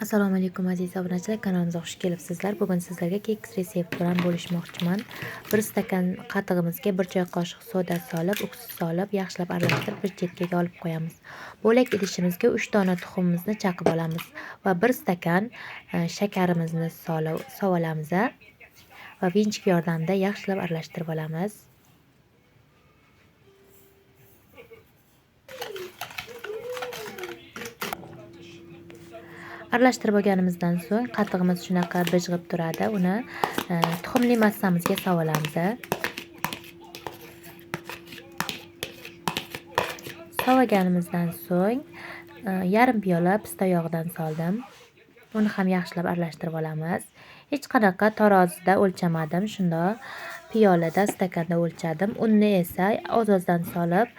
Assalomu alaykum aziz obunachilar, kanalimizga xush kelibsizlar. Bugun sizlarga keks retsept bilan bo'lishmoqchiman. 1 stakan qatig'imizga 1 choy qoshiq soda solib, uksus solib, yaxshilab aralashtirib bir chetkaga olib qo'yamiz. Bo'lak idishimizga 3 dona tuxumimizni chaqib olamiz va 1 stakan shakarimizni solib olamiz va vinchik yordamida yaxshilab aralashtirib olamiz. Aralashtirib olganimizdan so'ng qatig'imiz shunaqa bijg'ib turadi. Uni tuxumli massamizga solamiz. Solganimizdan so'ng yarim piyola pista yog'idan soldim. Uni ham yaxshilab aralashtirib olamiz. Hech qanaqa tarozida o'lchamadim, shundoq piyolada, stakanda o'lchadim. Unni esa oz-ozdan solib,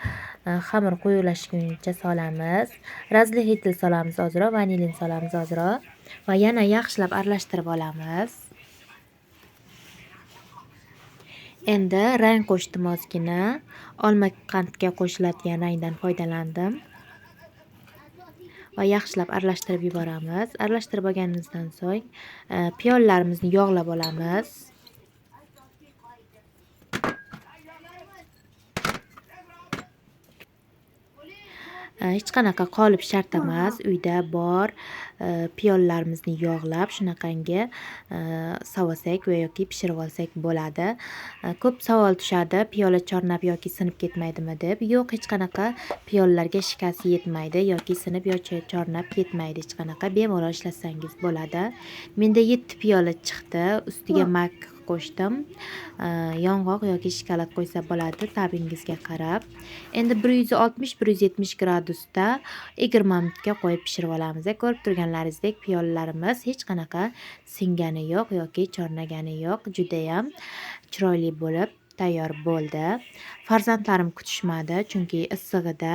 xamir quyulashguncha solamiz. Razlixetil solamiz ozroq, vanilin solamiz ozroq va yana yaxshilab aralashtirib olamiz. Endi rang qo'shdim ozgina. Olma qandga qo'shiladigan rangdan foydalandim. Va yaxshilab aralashtirib yuboramiz. Aralashtirib olganimizdan so'ng piyolalarimizni yog'lab olamiz. Hech qanaqa qolip shart emas. Uyda bor piyollalarimizni yog'lab shunaqangi savasak va yoki pishirib olsak bo'ladi. Ko'p savol tushadi, piyola chornab yoki sinib ketmaydimi deb. Yo'q, hech qanaqa piyollalarga shikast yetmaydi yoki sinib yoki chornab ketmaydi hech qanaqa. Bemalol ishlasangiz bo'ladi. Menda 7 piyola chiqdi. Ustiga mak qo'shdim. Yong'oq yoki shokolad qo'ysa bo'ladi, tabingizga qarab. Endi 160-170 gradusda 20 minutga qo'yib pishirib olamiz. Ko'rib turganlaringizdek piyolalarimiz hech qanaqa singani yo'q yoki chornagani yo'q. Juda ham chiroyli bo'lib tayyor bo'ldi. Farzandlarim kutishmadi, chunki issig'ida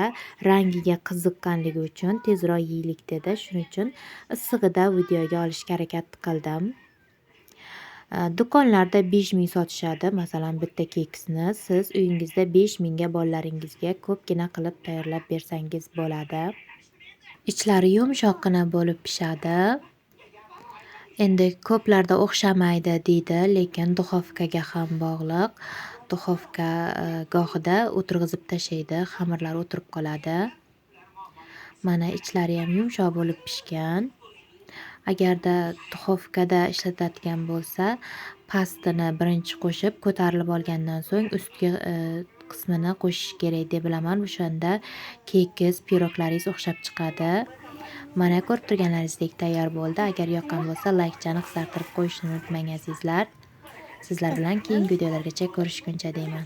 rangiga qiziqqanligi uchun tezroq yeylik dedi. Shuning uchun issig'ida videoga olishga harakat qildim. Do'konlarda 5000 sotishadi, masalan, bitta keksni. Siz uyingizda 5000 ga bolalaringizga ko'pgina qilib tayyorlab bersangiz bo'ladi. Ichlari yumshoqqina bo'lib pishadi. Endi ko'plarda o'xshamaydi deydi, lekin duxovkaga ham bog'liq. Duxovka gohida o'tirg'izib tashlaydi, xamirlar o'tirib qoladi. Mana ichlari ham yumshoq bo'lib pishgan. Agarda duxovkada ishlatadigan bo'lsa, pastini birinchi qo'shib, ko'tarilib olgandan so'ng ustki qismini qo'shish kerak deb bilaman. O'shanda kekingiz, piroklaringiz o'xshab chiqadi. Mana ko'rib turganlaringizdek tayyor bo'ldi. Agar yoqqan bo'lsa, laykchani qisartirib qo'yishni unutmang azizlar. Sizlar bilan keyingi videolargacha ko'rishguncha deyman.